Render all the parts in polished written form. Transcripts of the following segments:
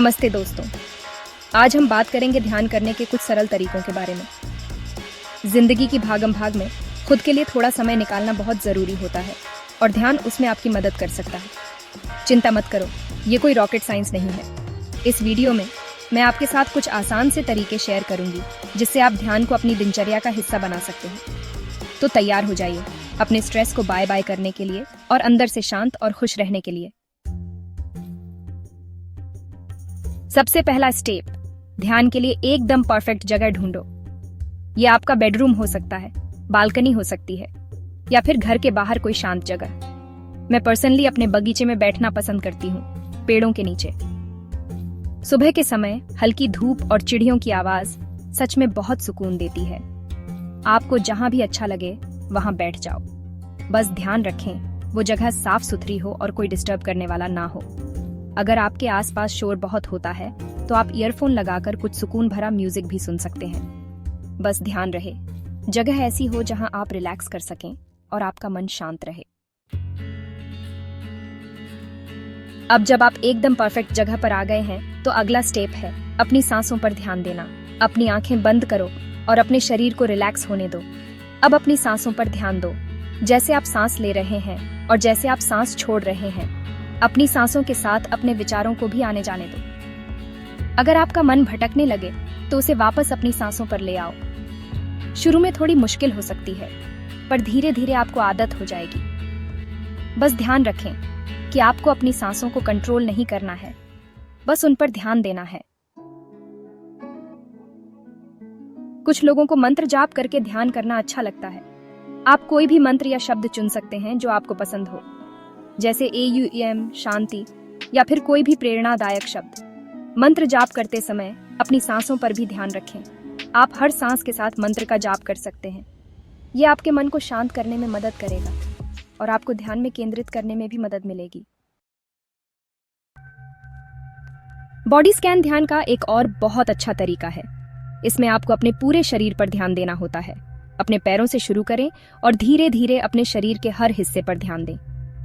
नमस्ते दोस्तों। आज हम बात करेंगे ध्यान करने के कुछ सरल तरीकों के बारे में। जिंदगी की भागम भाग में खुद के लिए थोड़ा समय निकालना बहुत ज़रूरी होता है और ध्यान उसमें आपकी मदद कर सकता है। चिंता मत करो, ये कोई रॉकेट साइंस नहीं है। इस वीडियो में मैं आपके साथ कुछ आसान से तरीके शेयर करूंगी जिससे आप ध्यान को अपनी दिनचर्या का हिस्सा बना सकते हैं। तो तैयार हो जाइए अपने स्ट्रेस को बाय बाय करने के लिए और अंदर से शांत और खुश रहने के लिए। सबसे पहला स्टेप, ध्यान के लिए एकदम परफेक्ट जगह ढूंढो। ये आपका बेडरूम हो सकता है, बालकनी हो सकती है या फिर घर के बाहर कोई शांत जगह। मैं पर्सनली अपने बगीचे में बैठना पसंद करती हूँ, पेड़ों के नीचे। सुबह के समय हल्की धूप और चिड़ियों की आवाज सच में बहुत सुकून देती है। आपको जहां भी अच्छा लगे वहां बैठ जाओ। बस ध्यान रखें वो जगह साफ सुथरी हो और कोई डिस्टर्ब करने वाला ना हो। अगर आपके आसपास शोर बहुत होता है तो आप ईयरफोन लगाकर कुछ सुकून भरा म्यूजिक भी सुन सकते हैं। बस ध्यान रहे जगह ऐसी हो जहां आप रिलैक्स कर सकें और आपका मन शांत रहे। अब जब आप एकदम परफेक्ट जगह पर आ गए हैं तो अगला स्टेप है अपनी सांसों पर ध्यान देना। अपनी आंखें बंद करो और अपने शरीर को रिलैक्स होने दो। अब अपनी सांसों पर ध्यान दो, जैसे आप सांस ले रहे हैं और जैसे आप सांस छोड़ रहे हैं। अपनी सांसों के साथ अपने विचारों को भी आने जाने दो। अगर आपका मन भटकने लगे तो उसे वापस अपनी सांसों पर ले आओ। शुरू में थोड़ी मुश्किल हो सकती है, पर धीरे धीरे आपको आदत हो जाएगी। बस ध्यान रखें कि आपको अपनी सांसों को कंट्रोल नहीं करना है, बस उन पर ध्यान देना है। कुछ लोगों को मंत्र जाप करके ध्यान करना अच्छा लगता है। आप कोई भी मंत्र या शब्द चुन सकते हैं जो आपको पसंद हो, जैसे AUM शांति या फिर कोई भी प्रेरणादायक शब्द। मंत्र जाप करते समय अपनी सांसों पर भी ध्यान रखें। आप हर सांस के साथ मंत्र का जाप कर सकते हैं। यह आपके मन को शांत करने में मदद करेगा और आपको ध्यान में केंद्रित करने में भी मदद मिलेगी। बॉडी स्कैन ध्यान का एक और बहुत अच्छा तरीका है। इसमें आपको अपने पूरे शरीर पर ध्यान देना होता है। अपने पैरों से शुरू करें और धीरे धीरे अपने शरीर के हर हिस्से पर ध्यान दें।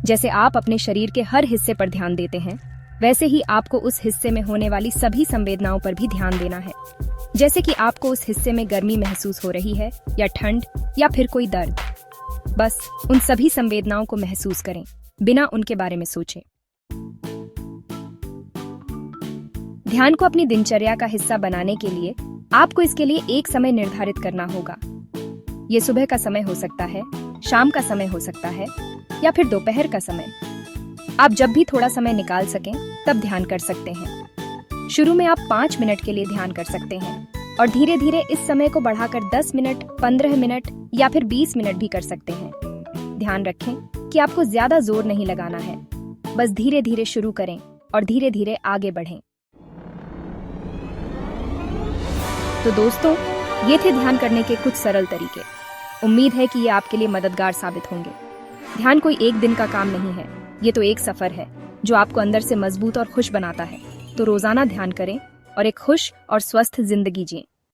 जैसे आप अपने शरीर के हर हिस्से पर ध्यान देते हैं, वैसे ही आपको उस हिस्से में होने वाली सभी संवेदनाओं पर भी ध्यान देना है। जैसे कि आपको उस हिस्से में गर्मी महसूस हो रही है या ठंड या फिर कोई दर्द। बस उन सभी संवेदनाओं को महसूस करें, बिना उनके बारे में सोचें। ध्यान को अपनी दिनचर्या का हिस्सा बनाने के लिए आपको इसके लिए एक समय निर्धारित करना होगा। ये सुबह का समय हो सकता है, शाम का समय हो सकता है या फिर दोपहर का समय। आप जब भी थोड़ा समय निकाल सकें तब ध्यान कर सकते हैं। शुरू में आप 5 मिनट के लिए ध्यान कर सकते हैं और धीरे धीरे इस समय को बढ़ाकर 10 मिनट, 15 मिनट या फिर 20 मिनट भी कर सकते हैं। ध्यान रखें कि आपको ज्यादा जोर नहीं लगाना है, बस धीरे धीरे शुरू करें और धीरे धीरे आगे बढ़ें। तो दोस्तों, ये थे ध्यान करने के कुछ सरल तरीके। उम्मीद है कि ये आपके लिए मददगार साबित होंगे। ध्यान कोई एक दिन का काम नहीं है, ये तो एक सफर है जो आपको अंदर से मजबूत और खुश बनाता है। तो रोजाना ध्यान करें और एक खुश और स्वस्थ जिंदगी जिएं।